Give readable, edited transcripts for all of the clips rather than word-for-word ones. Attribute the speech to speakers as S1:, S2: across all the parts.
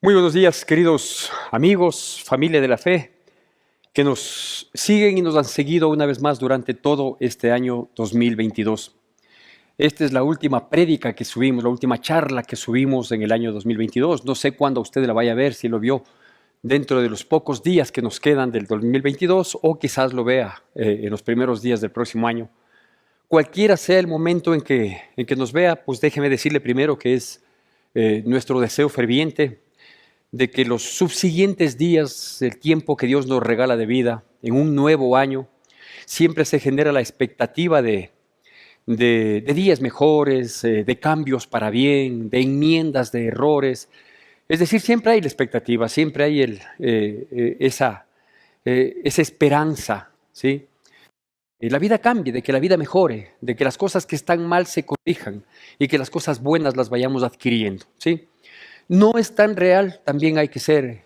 S1: Muy buenos días, queridos amigos, familia de la fe, que nos siguen y nos han seguido una vez más durante todo este año 2022. Esta es la última prédica que subimos, la última charla que subimos en el año 2022. No sé cuándo usted la vaya a ver, si lo vio dentro de los pocos días que nos quedan del 2022 o quizás lo vea en los primeros días del próximo año. Cualquiera sea el momento en que nos vea, pues déjeme decirle primero que es nuestro deseo ferviente de que los subsiguientes días, el tiempo que Dios nos regala de vida, en un nuevo año, siempre se genera la expectativa de días mejores, de cambios para bien, de enmiendas de errores. Es decir, siempre hay la expectativa, siempre hay esa esperanza, ¿sí? La vida cambie, de que la vida mejore, de que las cosas que están mal se corrijan y que las cosas buenas las vayamos adquiriendo, ¿sí? No es tan real, también hay que ser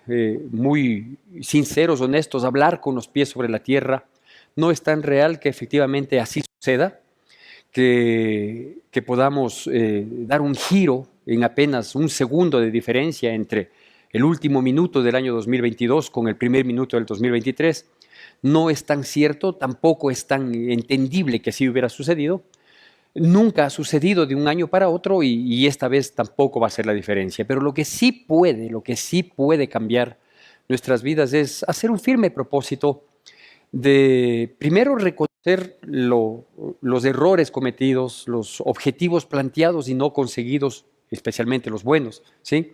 S1: muy sinceros, honestos, hablar con los pies sobre la tierra. No es tan real que efectivamente así suceda, que podamos dar un giro en apenas un segundo de diferencia entre el último minuto del año 2022 con el primer minuto del 2023. No es tan cierto, tampoco es tan entendible que así hubiera sucedido. Nunca ha sucedido de un año para otro y esta vez tampoco va a ser la diferencia. Pero lo que sí puede cambiar nuestras vidas es hacer un firme propósito de primero reconocer los errores cometidos, los objetivos planteados y no conseguidos, especialmente los buenos, ¿sí?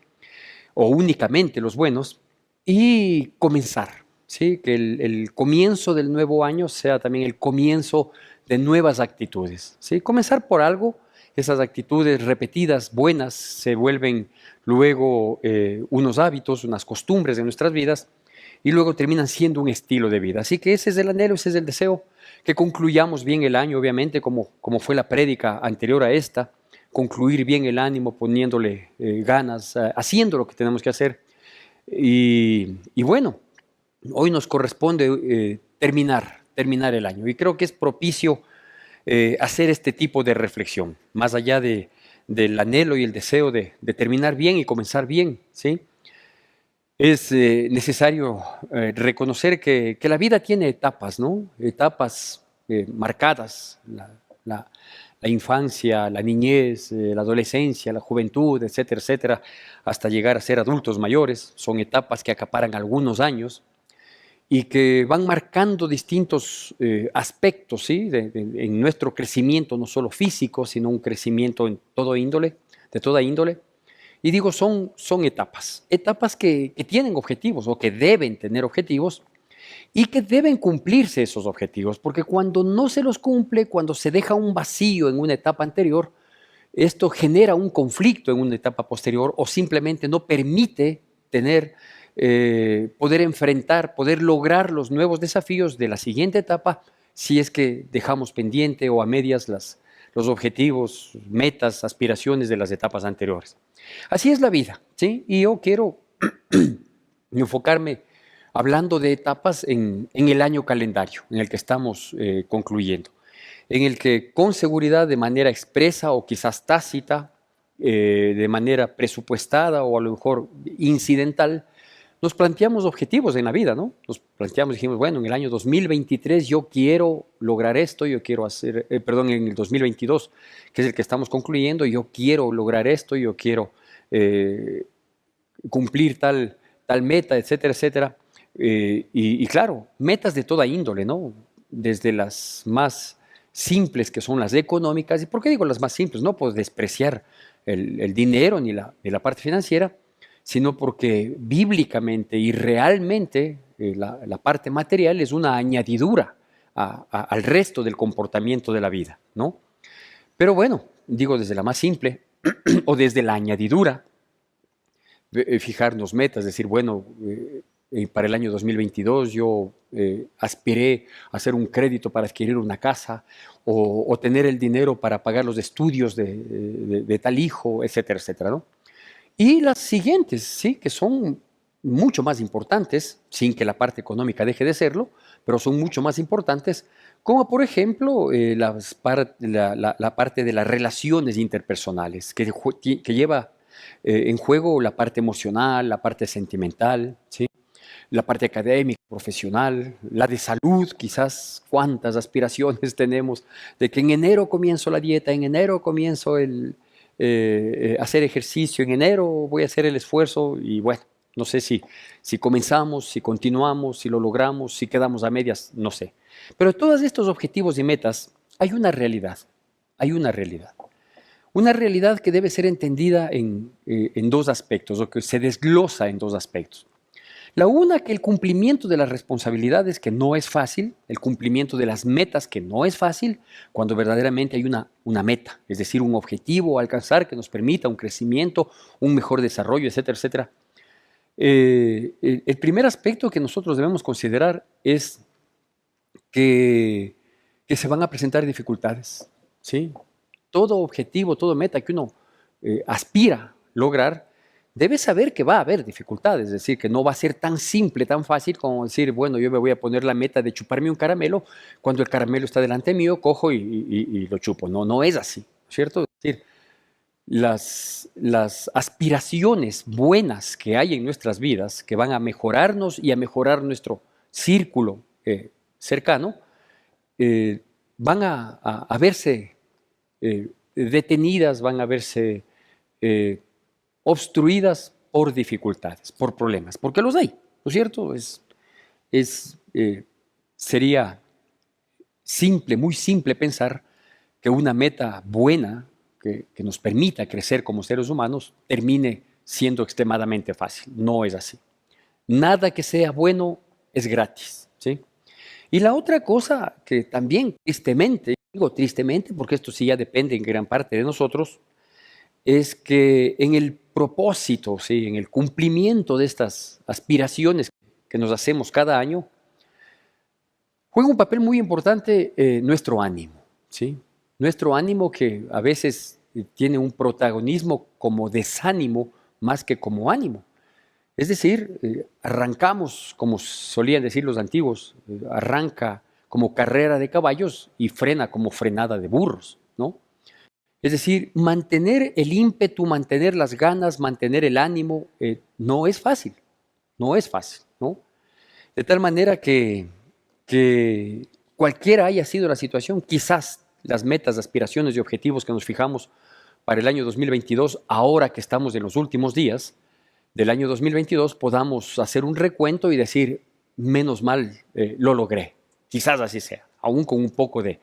S1: O únicamente los buenos, y comenzar, ¿sí? Que el comienzo del nuevo año sea también el comienzo de nuevas actitudes, ¿sí? Comenzar por algo, esas actitudes repetidas, buenas, se vuelven luego unos hábitos, unas costumbres de nuestras vidas, y luego terminan siendo un estilo de vida. Así que ese es el anhelo, ese es el deseo, que concluyamos bien el año, obviamente, como fue la prédica anterior a esta, concluir bien el ánimo, poniéndole ganas, haciendo lo que tenemos que hacer. Y bueno, hoy nos corresponde terminar el año. Y creo que es propicio hacer este tipo de reflexión, más allá del anhelo y el deseo de terminar bien y comenzar bien, ¿sí? Es necesario reconocer que la vida tiene etapas, ¿no? Etapas marcadas, la infancia, la niñez, la adolescencia, la juventud, etcétera, etcétera, hasta llegar a ser adultos mayores. Son etapas que acaparan algunos años y que van marcando distintos aspectos, ¿sí? En nuestro crecimiento, no solo físico, sino un crecimiento en todo índole, de toda índole. Y digo, son etapas que tienen objetivos o que deben tener objetivos y que deben cumplirse esos objetivos, porque cuando no se los cumple, cuando se deja un vacío en una etapa anterior, esto genera un conflicto en una etapa posterior o simplemente no permite poder enfrentar, poder lograr los nuevos desafíos de la siguiente etapa si es que dejamos pendiente o a medias los objetivos, metas, aspiraciones de las etapas anteriores. Así es la vida, ¿sí? Y yo quiero enfocarme hablando de etapas en el año calendario en el que estamos concluyendo, en el que con seguridad, de manera expresa o quizás tácita, de manera presupuestada o a lo mejor incidental, nos planteamos objetivos en la vida, ¿no? Nos planteamos, dijimos, bueno, en el año 2023 yo quiero lograr esto, yo quiero hacer, perdón, en el 2022, que es el que estamos concluyendo, yo quiero lograr esto, yo quiero eh, cumplir tal meta, etcétera, etcétera. Y claro, metas de toda índole, ¿no? Desde las más simples, que son las económicas. ¿Y por qué digo las más simples? No por despreciar el dinero ni la parte financiera, sino porque bíblicamente y realmente la parte material es una añadidura al resto del comportamiento de la vida, ¿no? Pero bueno, digo desde la más simple o desde la añadidura, fijarnos metas, decir, bueno, para el año 2022 yo aspiré a hacer un crédito para adquirir una casa o tener el dinero para pagar los estudios de tal hijo, etcétera, etcétera, ¿no? Y las siguientes, sí, que son mucho más importantes, sin que la parte económica deje de serlo, pero son mucho más importantes, como por ejemplo la parte de las relaciones interpersonales, que lleva en juego la parte emocional, la parte sentimental, ¿sí? La parte académica, profesional, la de salud, quizás cuántas aspiraciones tenemos de que en enero comienzo la dieta, en enero comienzo hacer ejercicio, en enero voy a hacer el esfuerzo y bueno, no sé si comenzamos, si continuamos, si lo logramos, si quedamos a medias, no sé. Pero todos estos objetivos y metas, hay una realidad. Una realidad que debe ser entendida en dos aspectos, o que se desglosa en dos aspectos. La una, que el cumplimiento de las responsabilidades, que no es fácil, el cumplimiento de las metas, que no es fácil, cuando verdaderamente hay una meta, es decir, un objetivo a alcanzar que nos permita un crecimiento, un mejor desarrollo, etcétera, etcétera. El primer aspecto que nosotros debemos considerar es que se van a presentar dificultades, ¿sí? Todo objetivo, toda meta que uno aspira a lograr, debe saber que va a haber dificultades, es decir, que no va a ser tan simple, tan fácil como decir, bueno, yo me voy a poner la meta de chuparme un caramelo, cuando el caramelo está delante mío, cojo y lo chupo. No, no es así, ¿cierto? Es decir, las aspiraciones buenas que hay en nuestras vidas, que van a mejorarnos y a mejorar nuestro círculo cercano, van a verse detenidas, van a verse obstruidas por dificultades, por problemas, porque los hay, ¿no es cierto? Sería simple, muy simple pensar que una meta buena que nos permita crecer como seres humanos termine siendo extremadamente fácil. No es así. Nada que sea bueno es gratis, ¿sí? Y la otra cosa que también tristemente, digo tristemente porque esto sí ya depende en gran parte de nosotros, es que en el propósito, ¿sí? En el cumplimiento de estas aspiraciones que nos hacemos cada año, juega un papel muy importante nuestro ánimo, ¿sí? Nuestro ánimo que a veces tiene un protagonismo como desánimo más que como ánimo. Es decir, arrancamos, como solían decir los antiguos, arranca como carrera de caballos y frena como frenada de burros, ¿no? Es decir, mantener el ímpetu, mantener las ganas, mantener el ánimo, no es fácil, no es fácil, ¿no? De tal manera que cualquiera haya sido la situación, quizás las metas, aspiraciones y objetivos que nos fijamos para el año 2022, ahora que estamos en los últimos días del año 2022, podamos hacer un recuento y decir, menos mal, lo logré. Quizás así sea, aún con un poco de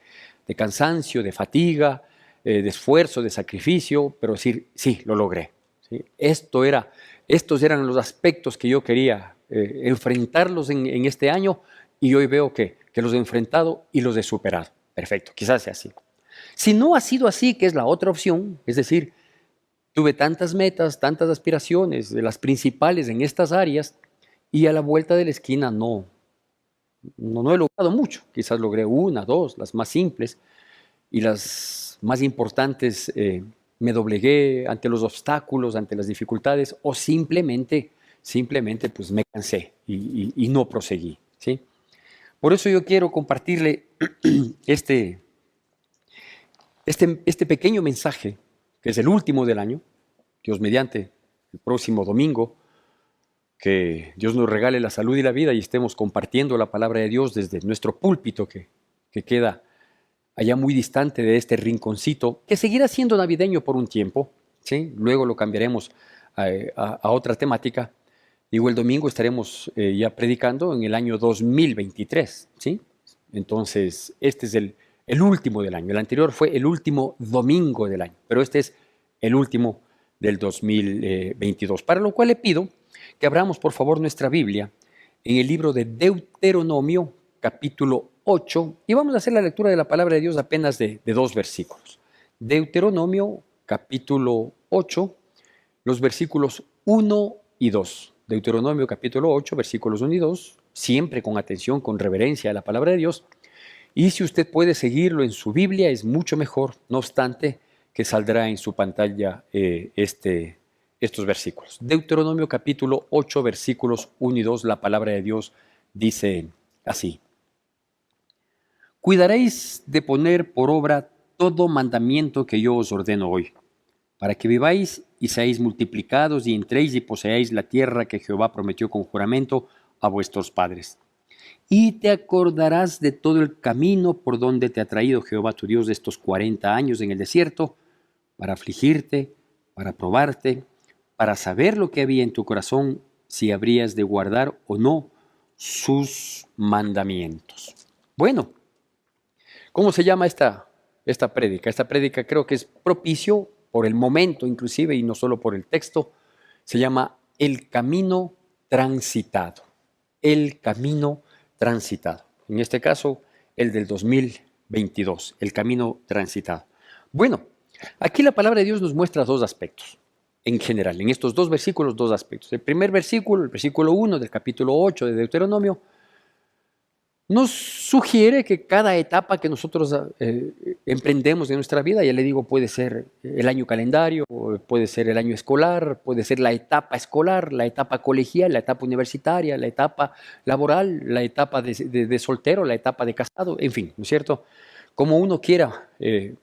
S1: cansancio, de fatiga, de esfuerzo, de sacrificio, pero decir, sí, lo logré. ¿Sí? Estos eran los aspectos que yo quería enfrentarlos en este año y hoy veo que los he enfrentado y los he superado. Perfecto, quizás sea así. Si no ha sido así, que es la otra opción, es decir, tuve tantas metas, tantas aspiraciones, de las principales en estas áreas, y a la vuelta de la esquina no he logrado mucho. Quizás logré una, dos, las más simples, y las más importantes me doblegué ante los obstáculos, ante las dificultades, o simplemente pues me cansé y no proseguí, ¿sí? Por eso yo quiero compartirle este pequeño mensaje, que es el último del año, Dios mediante, el próximo domingo, que Dios nos regale la salud y la vida y estemos compartiendo la palabra de Dios desde nuestro púlpito que queda allá muy distante de este rinconcito, que seguirá siendo navideño por un tiempo, ¿sí? Luego lo cambiaremos a otra temática. Digo, el domingo estaremos ya predicando en el año 2023, ¿sí? Entonces, este es el último del año. El anterior fue el último domingo del año, pero este es el último del 2022. Para lo cual le pido que abramos, por favor, nuestra Biblia en el libro de Deuteronomio, capítulo 8, y vamos a hacer la lectura de la palabra de Dios apenas de 2 versículos. Deuteronomio, capítulo 8, los versículos 1 y 2. Deuteronomio, capítulo 8, versículos 1 y 2, siempre con atención, con reverencia a la palabra de Dios. Y si usted puede seguirlo en su Biblia, es mucho mejor, no obstante que saldrá en su pantalla estos versículos. Deuteronomio capítulo 8, versículos 1 y 2, la palabra de Dios dice así. Cuidaréis de poner por obra todo mandamiento que yo os ordeno hoy, para que viváis y seáis multiplicados y entréis y poseáis la tierra que Jehová prometió con juramento a vuestros padres. Y te acordarás de todo el camino por donde te ha traído Jehová tu Dios de estos 40 años en el desierto, para afligirte, para probarte, para saber lo que había en tu corazón, si habrías de guardar o no sus mandamientos. Bueno, ¿cómo se llama esta prédica? Esta prédica creo que es propicio por el momento inclusive y no solo por el texto. Se llama El Camino Transitado. El Camino Transitado. En este caso, el del 2022, el Camino Transitado. Bueno, aquí la palabra de Dios nos muestra dos aspectos. En general, en estos dos versículos, dos aspectos. El primer versículo, el versículo 1 del capítulo 8 de Deuteronomio, nos sugiere que cada etapa que nosotros emprendemos en nuestra vida, ya le digo, puede ser el año calendario, puede ser el año escolar, puede ser la etapa escolar, la etapa colegial, la etapa universitaria, la etapa laboral, la etapa de soltero, la etapa de casado, en fin, ¿no es cierto? Como uno quiera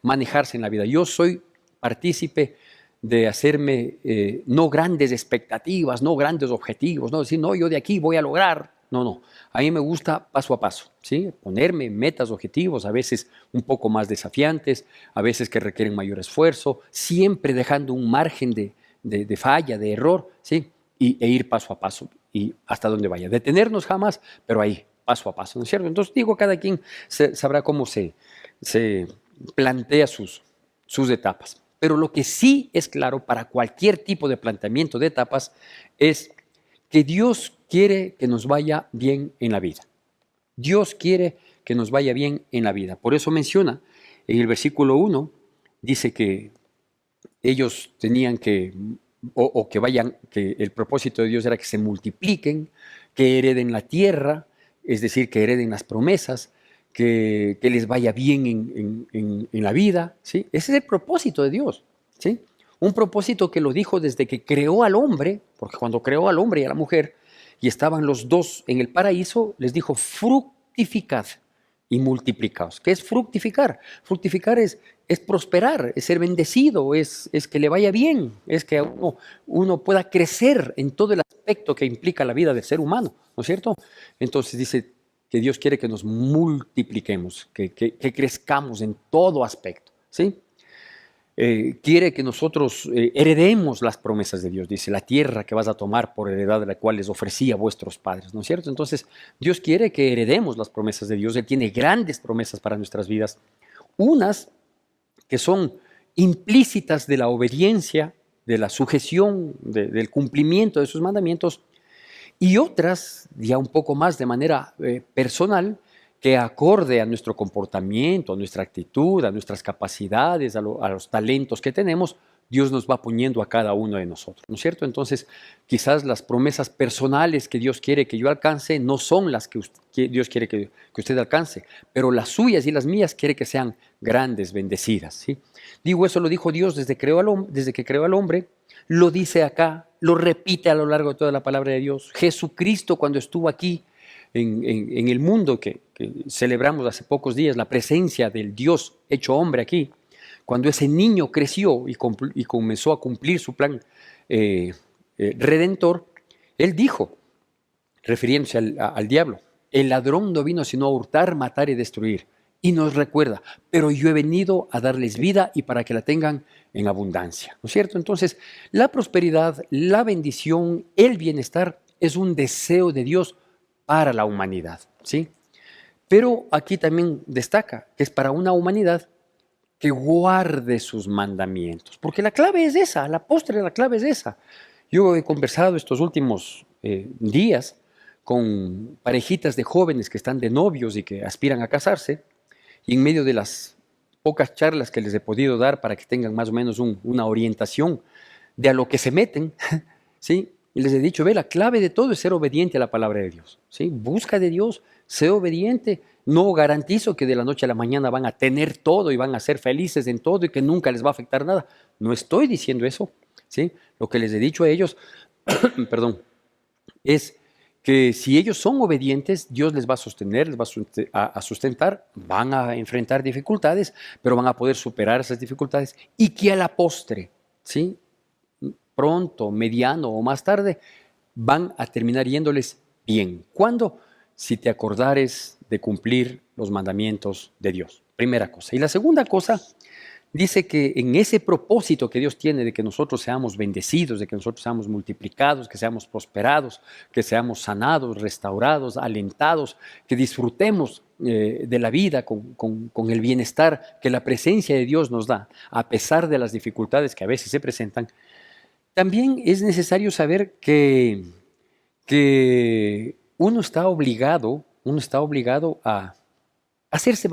S1: manejarse en la vida. Yo soy partícipe de hacerme no grandes expectativas, no grandes objetivos, no decir, no, yo de aquí voy a lograr. No. A mí me gusta paso a paso, ¿sí? Ponerme metas, objetivos, a veces un poco más desafiantes, a veces que requieren mayor esfuerzo, siempre dejando un margen de falla, de error, ¿sí? E ir paso a paso y hasta donde vaya. Detenernos jamás, pero ahí, paso a paso, ¿no es cierto? Entonces digo, cada quien sabrá cómo se plantea sus etapas. Pero lo que sí es claro para cualquier tipo de planteamiento de etapas es que Dios quiere que nos vaya bien en la vida. Dios quiere que nos vaya bien en la vida. Por eso menciona en el versículo 1, dice que ellos tenían que, o que vayan, que el propósito de Dios era que se multipliquen, que hereden la tierra, es decir, que hereden las promesas, que les vaya bien en la vida, ¿sí? Ese es el propósito de Dios, ¿sí? Un propósito que lo dijo desde que creó al hombre, porque cuando creó al hombre y a la mujer, y estaban los dos en el paraíso, les dijo, fructificad y multiplicaos. ¿Qué es fructificar? Fructificar es prosperar, es ser bendecido, es que le vaya bien, es que uno pueda crecer en todo el aspecto que implica la vida del ser humano, ¿no es cierto? Entonces dice que Dios quiere que nos multipliquemos, que crezcamos en todo aspecto, ¿sí? Quiere que nosotros heredemos las promesas de Dios, dice, la tierra que vas a tomar por heredad de la cual les ofrecí a vuestros padres, ¿no es cierto? Entonces, Dios quiere que heredemos las promesas de Dios. Él tiene grandes promesas para nuestras vidas, unas que son implícitas de la obediencia, de la sujeción, del cumplimiento de sus mandamientos, y otras, ya un poco más de manera personal, que acorde a nuestro comportamiento, a nuestra actitud, a nuestras capacidades, a los talentos que tenemos, Dios nos va poniendo a cada uno de nosotros, ¿no es cierto? Entonces, quizás las promesas personales que Dios quiere que yo alcance no son las que Dios quiere que usted alcance, pero las suyas y las mías quiere que sean grandes, bendecidas, ¿sí? Digo, eso lo dijo Dios desde que creó al hombre, lo dice acá, lo repite a lo largo de toda la palabra de Dios. Jesucristo, cuando estuvo aquí en el mundo que celebramos hace pocos días, la presencia del Dios hecho hombre aquí, cuando ese niño creció y comenzó a cumplir su plan redentor, él dijo, refiriéndose al diablo, el ladrón no vino sino a hurtar, matar y destruir. Y nos recuerda, pero yo he venido a darles vida y para que la tengan en abundancia, ¿no es cierto? Entonces, la prosperidad, la bendición, el bienestar es un deseo de Dios para la humanidad, ¿sí? Pero aquí también destaca que es para una humanidad que guarde sus mandamientos, porque la clave es esa, la postre la clave es esa. Yo he conversado estos últimos días con parejitas de jóvenes que están de novios y que aspiran a casarse, y en medio de las pocas charlas que les he podido dar para que tengan más o menos una orientación de a lo que se meten, ¿sí? Y les he dicho, ve, la clave de todo es ser obediente a la palabra de Dios, ¿sí? Busca de Dios, sé obediente. No garantizo que de la noche a la mañana van a tener todo y van a ser felices en todo y que nunca les va a afectar nada. No estoy diciendo eso, ¿sí? Lo que les he dicho a ellos, perdón, es que si ellos son obedientes, Dios les va a sostener, les va a sustentar, van a enfrentar dificultades, pero van a poder superar esas dificultades y que a la postre, ¿sí? pronto, mediano o más tarde, van a terminar yéndoles bien. ¿Cuándo? Si te acordares de cumplir los mandamientos de Dios. Primera cosa. Y la segunda cosa, dice que en ese propósito que Dios tiene de que nosotros seamos bendecidos, de que nosotros seamos multiplicados, que seamos prosperados, que seamos sanados, restaurados, alentados, que disfrutemos de la vida con el bienestar que la presencia de Dios nos da, a pesar de las dificultades que a veces se presentan, también es necesario saber que uno está obligado a hacerse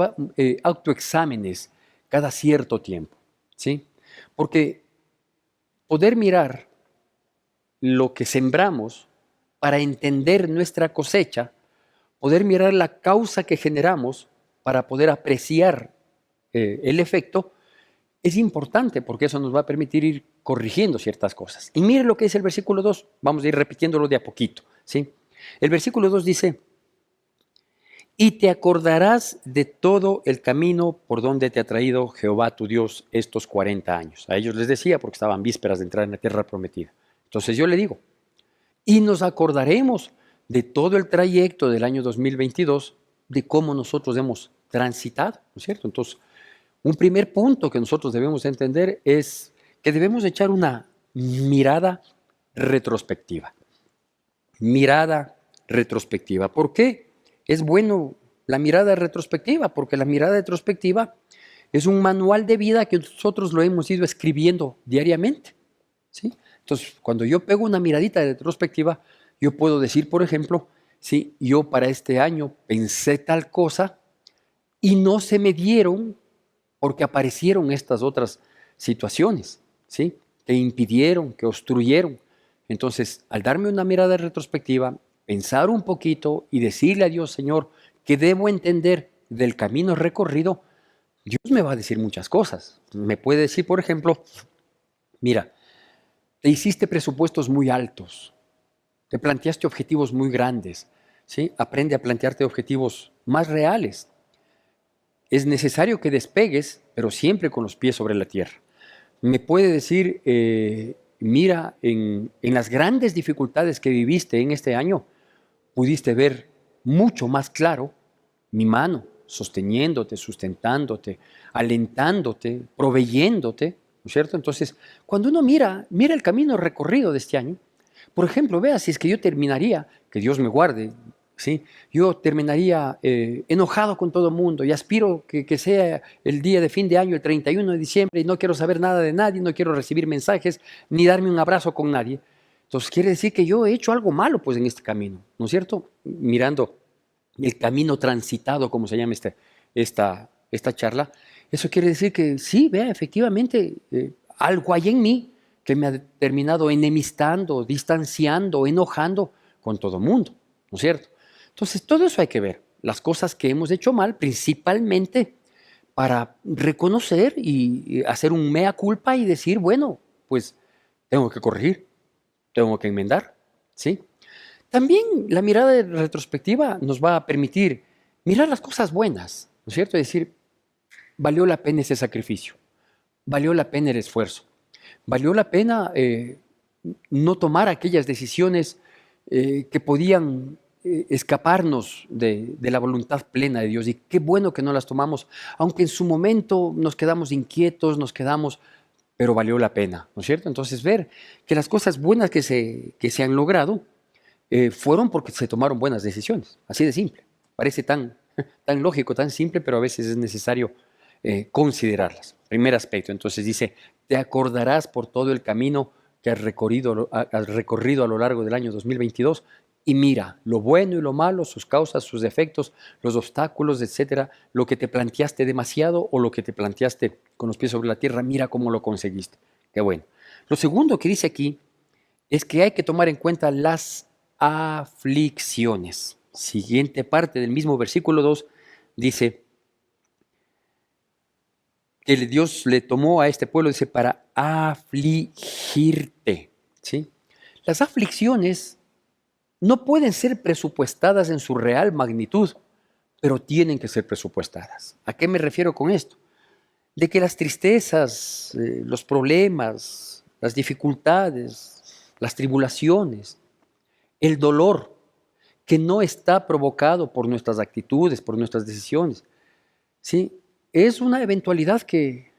S1: autoexámenes cada cierto tiempo, ¿sí? Porque poder mirar lo que sembramos para entender nuestra cosecha, poder mirar la causa que generamos para poder apreciar el efecto, es importante porque eso nos va a permitir ir corrigiendo ciertas cosas. Y mire lo que es el versículo 2, vamos a ir repitiéndolo de a poquito, ¿sí? El versículo 2 dice: y te acordarás de todo el camino por donde te ha traído Jehová tu Dios estos 40 años. A ellos les decía porque estaban vísperas de entrar en la tierra prometida. Entonces yo le digo, y nos acordaremos de todo el trayecto del año 2022, de cómo nosotros hemos transitado, ¿no es cierto? Entonces, un primer punto que nosotros debemos entender es que debemos echar una mirada retrospectiva. Mirada retrospectiva. ¿Por qué es bueno la mirada retrospectiva? Porque la mirada retrospectiva es un manual de vida que nosotros lo hemos ido escribiendo diariamente, ¿sí? Entonces, cuando yo pego una miradita retrospectiva, yo puedo decir, por ejemplo, sí, yo para este año pensé tal cosa y no se me dieron porque aparecieron estas otras situaciones, ¿sí? Que impidieron, que obstruyeron. Entonces, al darme una mirada retrospectiva, pensar un poquito y decirle a Dios, Señor, que debo entender del camino recorrido, Dios me va a decir muchas cosas. Me puede decir, por ejemplo, mira, te hiciste presupuestos muy altos, te planteaste objetivos muy grandes, ¿sí? Aprende a plantearte objetivos más reales. Es necesario que despegues, pero siempre con los pies sobre la tierra. Me puede decir, mira, en las grandes dificultades que viviste en este año, pudiste ver mucho más claro mi mano, sosteniéndote, sustentándote, alentándote, proveyéndote, ¿no es cierto? Entonces, cuando uno mira el camino recorrido de este año, por ejemplo, vea si es que yo terminaría, que Dios me guarde, ¿sí? Yo terminaría enojado con todo el mundo y aspiro que sea el día de fin de año, el 31 de diciembre, y no quiero saber nada de nadie, no quiero recibir mensajes, ni darme un abrazo con nadie. Entonces quiere decir que yo he hecho algo malo pues en este camino, ¿no es cierto? Mirando el camino transitado, como se llama esta charla, eso quiere decir que sí, vea, efectivamente, algo hay en mí que me ha terminado enemistando, distanciando, enojando con todo el mundo, ¿no es cierto? Entonces, todo eso hay que ver, las cosas que hemos hecho mal, principalmente para reconocer y hacer un mea culpa y decir, bueno, pues tengo que corregir, tengo que enmendar, ¿sí? También la mirada retrospectiva nos va a permitir mirar las cosas buenas, ¿no es cierto? Es decir, valió la pena ese sacrificio, valió la pena el esfuerzo, valió la pena no tomar aquellas decisiones que podían escaparnos de la voluntad plena de Dios. Y qué bueno que no las tomamos, aunque en su momento nos quedamos inquietos, pero valió la pena, ¿no es cierto? Entonces ver que las cosas buenas que se han logrado fueron porque se tomaron buenas decisiones, así de simple. Parece tan lógico, tan simple, pero a veces es necesario considerarlas. Primer aspecto, entonces dice, te acordarás por todo el camino que has recorrido a lo largo del año 2022 y mira lo bueno y lo malo, sus causas, sus defectos, los obstáculos, etcétera, lo que te planteaste demasiado o lo que te planteaste con los pies sobre la tierra, mira cómo lo conseguiste. Qué bueno. Lo segundo que dice aquí es que hay que tomar en cuenta las aflicciones. Siguiente parte del mismo versículo 2 dice que Dios le tomó a este pueblo, dice, para afligirte, ¿sí? Las aflicciones no pueden ser presupuestadas en su real magnitud, pero tienen que ser presupuestadas. ¿A qué me refiero con esto? De que las tristezas, los problemas, las dificultades, las tribulaciones, el dolor, que no está provocado por nuestras actitudes, por nuestras decisiones, ¿sí? Es una eventualidad que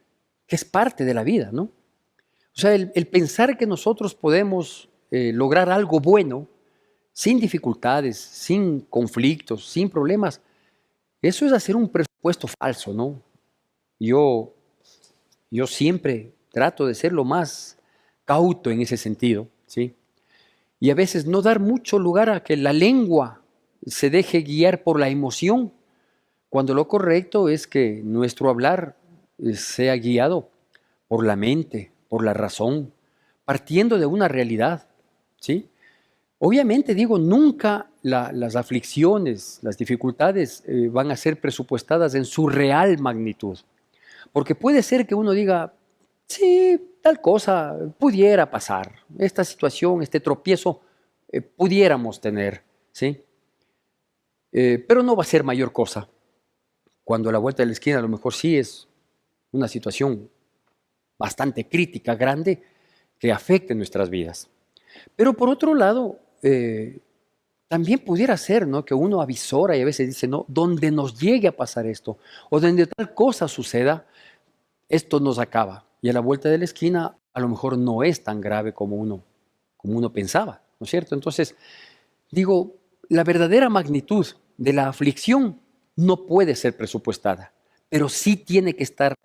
S1: es parte de la vida, ¿no? O sea, el pensar que nosotros podemos lograr algo bueno sin dificultades, sin conflictos, sin problemas, eso es hacer un presupuesto falso, ¿no? Yo, yo siempre trato de ser lo más cauto en ese sentido, ¿sí? Y a veces no dar mucho lugar a que la lengua se deje guiar por la emoción, cuando lo correcto es que nuestro hablar sea guiado por la mente, por la razón, partiendo de una realidad, ¿sí? Obviamente, digo, nunca las aflicciones, las dificultades van a ser presupuestadas en su real magnitud, porque puede ser que uno diga, sí, tal cosa pudiera pasar, esta situación, este tropiezo pudiéramos tener, ¿sí? Pero no va a ser mayor cosa. Cuando a la vuelta de la esquina a lo mejor sí es una situación bastante crítica, grande, que afecte nuestras vidas. Pero por otro lado, también pudiera ser, ¿no?, que uno avisora y a veces dice, no, donde nos llegue a pasar esto, o donde tal cosa suceda, esto nos acaba. Y a la vuelta de la esquina a lo mejor no es tan grave como uno pensaba, ¿no es cierto? Entonces, digo, la verdadera magnitud de la aflicción no puede ser presupuestada, pero sí tiene que estar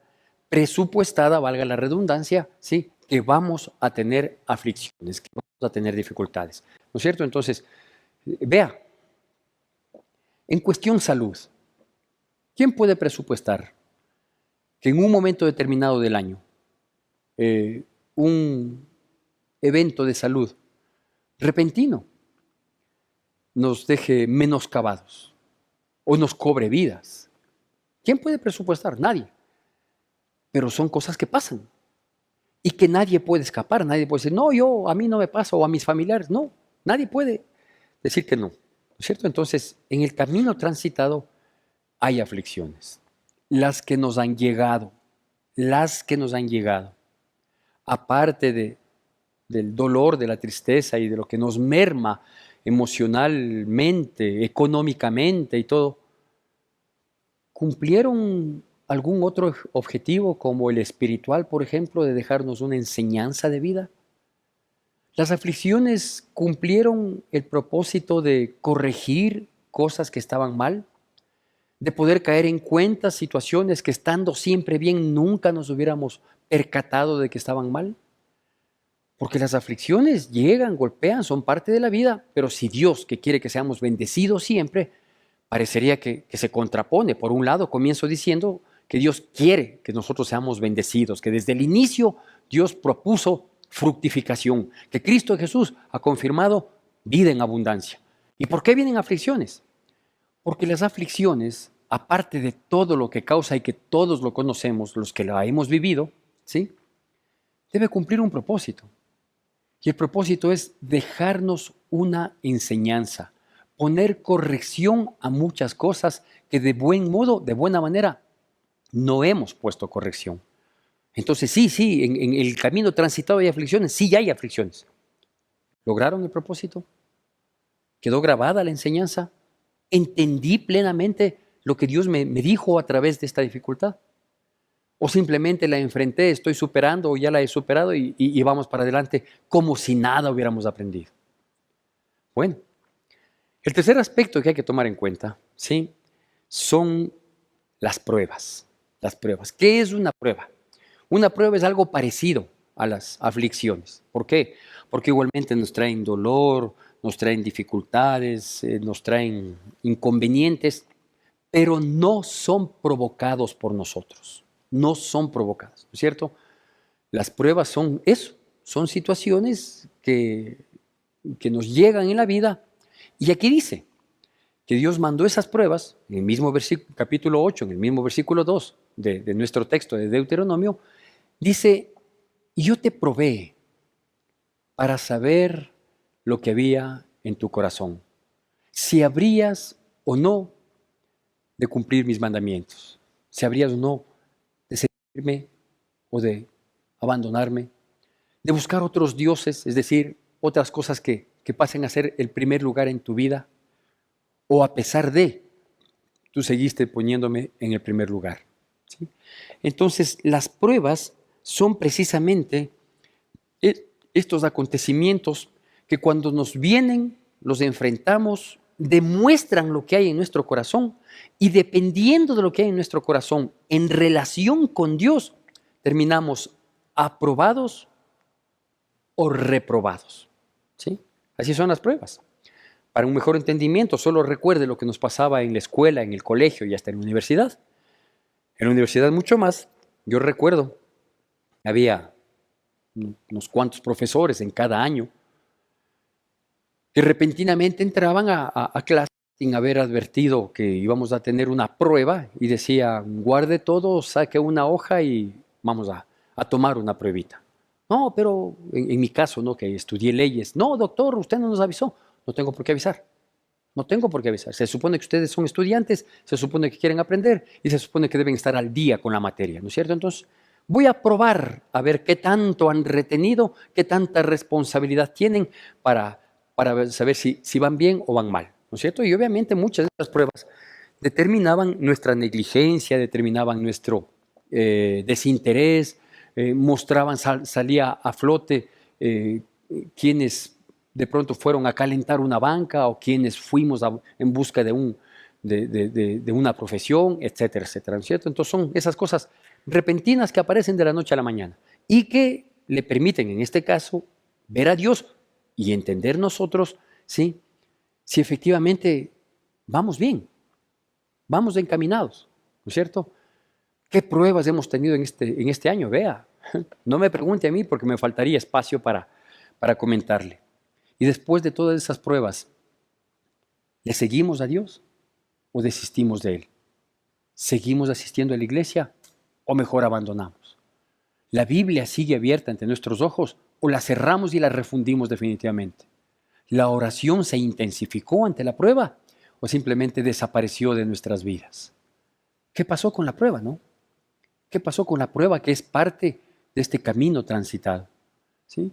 S1: presupuestada, valga la redundancia, ¿sí?, que vamos a tener aflicciones, que vamos a tener dificultades, ¿no es cierto? Entonces, vea, en cuestión salud, ¿quién puede presupuestar que en un momento determinado del año un evento de salud repentino nos deje menoscabados o nos cobre vidas? ¿Quién puede presupuestar? Nadie. Pero son cosas que pasan y que nadie puede escapar. Nadie puede decir, no, a mí no me pasa, o a mis familiares. No, nadie puede decir que no. ¿No es cierto? Entonces, en el camino transitado hay aflicciones. Las que nos han llegado, aparte del dolor, de la tristeza y de lo que nos merma emocionalmente, económicamente y todo, ¿cumplieron algún otro objetivo como el espiritual, por ejemplo, de dejarnos una enseñanza de vida? ¿Las aflicciones cumplieron el propósito de corregir cosas que estaban mal? ¿De poder caer en cuenta situaciones que estando siempre bien nunca nos hubiéramos percatado de que estaban mal? Porque las aflicciones llegan, golpean, son parte de la vida, pero si Dios, que quiere que seamos bendecidos siempre, parecería que se contrapone. Por un lado, comienzo diciendo que Dios quiere que nosotros seamos bendecidos, que desde el inicio Dios propuso fructificación, que Cristo Jesús ha confirmado vida en abundancia. ¿Y por qué vienen aflicciones? Porque las aflicciones, aparte de todo lo que causa y que todos lo conocemos, los que la hemos vivido, ¿sí?, debe cumplir un propósito. Y el propósito es dejarnos una enseñanza, poner corrección a muchas cosas que de buen modo, de buena manera, no hemos puesto corrección. Entonces sí, en el camino transitado hay aflicciones, sí hay aflicciones. ¿Lograron el propósito? ¿Quedó grabada la enseñanza? ¿Entendí plenamente lo que Dios me dijo a través de esta dificultad? ¿O simplemente la enfrenté, estoy superando o ya la he superado y vamos para adelante como si nada hubiéramos aprendido? Bueno, el tercer aspecto que hay que tomar en cuenta, ¿sí?, son las pruebas. Las pruebas. ¿Qué es una prueba? Una prueba es algo parecido a las aflicciones. ¿Por qué? Porque igualmente nos traen dolor, nos traen dificultades, nos traen inconvenientes, pero no son provocados por nosotros. No son provocadas, ¿no es cierto? Las pruebas son eso, son situaciones que nos llegan en la vida. Y aquí dice que Dios mandó esas pruebas, en el mismo versículo, capítulo 8, en el mismo versículo 2 de nuestro texto de Deuteronomio, dice, y yo te probé para saber lo que había en tu corazón, si habrías o no de cumplir mis mandamientos, si habrías o no de seguirme o de abandonarme. de buscar otros dioses, es decir, otras cosas que pasen a ser el primer lugar en tu vida, o a pesar de, tú seguiste poniéndome en el primer lugar. ¿Sí? Entonces, las pruebas son precisamente estos acontecimientos que cuando nos vienen, los enfrentamos, demuestran lo que hay en nuestro corazón y dependiendo de lo que hay en nuestro corazón en relación con Dios, terminamos aprobados o reprobados. ¿Sí? Así son las pruebas. Para un mejor entendimiento, solo recuerde lo que nos pasaba en la escuela, en el colegio y hasta en la universidad. En la universidad mucho más. Yo recuerdo, había unos cuantos profesores en cada año que repentinamente entraban a clase sin haber advertido que íbamos a tener una prueba y decía, guarde todo, saque una hoja y vamos a tomar una pruebita. No, pero en mi caso, ¿no? Que estudié leyes. No, doctor, usted no nos avisó. No tengo por qué avisar. No tengo por qué avisar. Se supone que ustedes son estudiantes, se supone que quieren aprender y se supone que deben estar al día con la materia, ¿no es cierto? Entonces, voy a probar a ver qué tanto han retenido, qué tanta responsabilidad tienen para saber si van bien o van mal, ¿no es cierto? Y obviamente muchas de estas pruebas determinaban nuestra negligencia, determinaban nuestro desinterés, mostraban, salía a flote quienes de pronto fueron a calentar una banca o quienes fuimos en busca de una profesión, etcétera, etcétera, ¿no es cierto? Entonces son esas cosas repentinas que aparecen de la noche a la mañana y que le permiten, en este caso, ver a Dios y entender nosotros, ¿sí? Si efectivamente vamos bien, vamos encaminados, ¿no es cierto? ¿Qué pruebas hemos tenido en este año? Vea, no me pregunte a mí porque me faltaría espacio para comentarle. Y después de todas esas pruebas, ¿le seguimos a Dios o desistimos de Él? ¿Seguimos asistiendo a la iglesia o mejor abandonamos? ¿La Biblia sigue abierta ante nuestros ojos o la cerramos y la refundimos definitivamente? ¿La oración se intensificó ante la prueba o simplemente desapareció de nuestras vidas? ¿Qué pasó con la prueba, no? ¿Qué pasó con la prueba que es parte de este camino transitado? ¿Sí?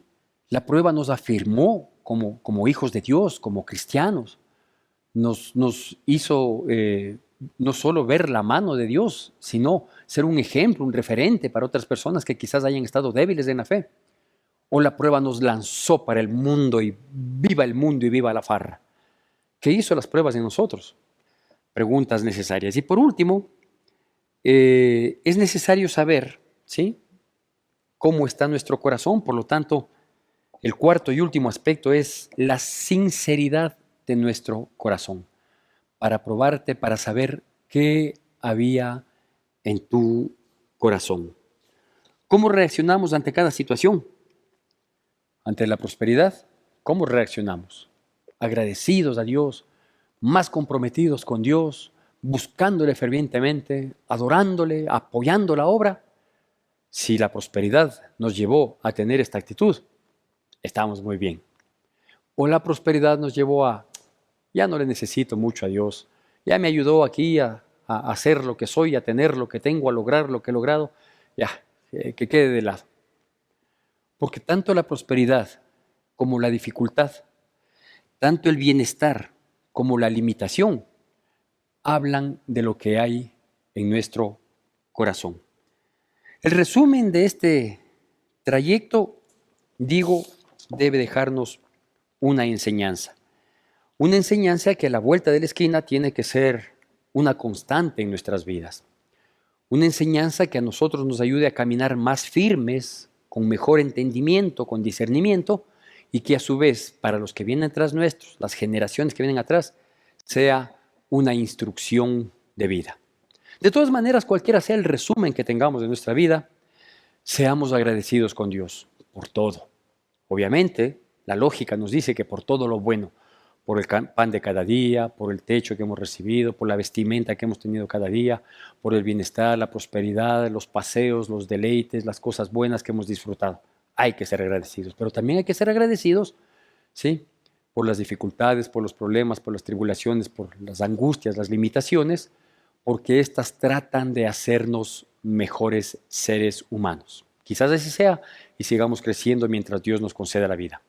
S1: La prueba nos afirmó como hijos de Dios, como cristianos. Nos hizo no solo ver la mano de Dios, sino ser un ejemplo, un referente para otras personas que quizás hayan estado débiles en la fe. O la prueba nos lanzó para el mundo y viva la farra. ¿Qué hizo las pruebas en nosotros? Preguntas necesarias. Y por último, es necesario saber, ¿sí?, cómo está nuestro corazón. Por lo tanto, el cuarto y último aspecto es la sinceridad de nuestro corazón. Para probarte, para saber qué había en tu corazón. ¿Cómo reaccionamos ante cada situación? Ante la prosperidad, ¿cómo reaccionamos? Agradecidos a Dios, más comprometidos con Dios, buscándole fervientemente, adorándole, apoyando la obra. Si la prosperidad nos llevó a tener esta actitud, estamos muy bien. O la prosperidad nos llevó a, ya no le necesito mucho a Dios, ya me ayudó aquí a hacer lo que soy, a tener lo que tengo, a lograr lo que he logrado, ya, que quede de lado. Porque tanto la prosperidad como la dificultad, tanto el bienestar como la limitación, hablan de lo que hay en nuestro corazón. El resumen de este trayecto, digo, debe dejarnos una enseñanza. Una enseñanza que a la vuelta de la esquina tiene que ser una constante en nuestras vidas. Una enseñanza que a nosotros nos ayude a caminar más firmes, con mejor entendimiento, con discernimiento, y que a su vez, para los que vienen atrás nuestros, las generaciones que vienen atrás, sea una instrucción de vida. De todas maneras, cualquiera sea el resumen que tengamos de nuestra vida, seamos agradecidos con Dios por todo. Obviamente, la lógica nos dice que por todo lo bueno, por el pan de cada día, por el techo que hemos recibido, por la vestimenta que hemos tenido cada día, por el bienestar, la prosperidad, los paseos, los deleites, las cosas buenas que hemos disfrutado. Hay que ser agradecidos, pero también hay que ser agradecidos, ¿sí?, por las dificultades, por los problemas, por las tribulaciones, por las angustias, las limitaciones, porque éstas tratan de hacernos mejores seres humanos. Quizás así sea y sigamos creciendo mientras Dios nos conceda la vida.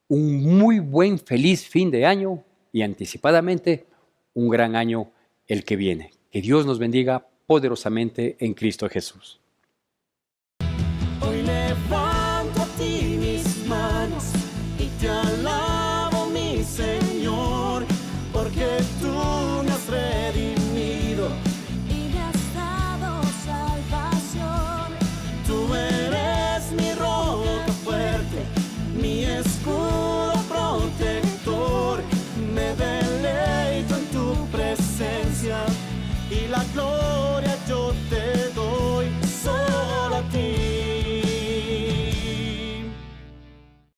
S1: Un muy buen, feliz fin de año y anticipadamente un gran año el que viene. Que Dios nos bendiga poderosamente en Cristo Jesús.
S2: Hoy me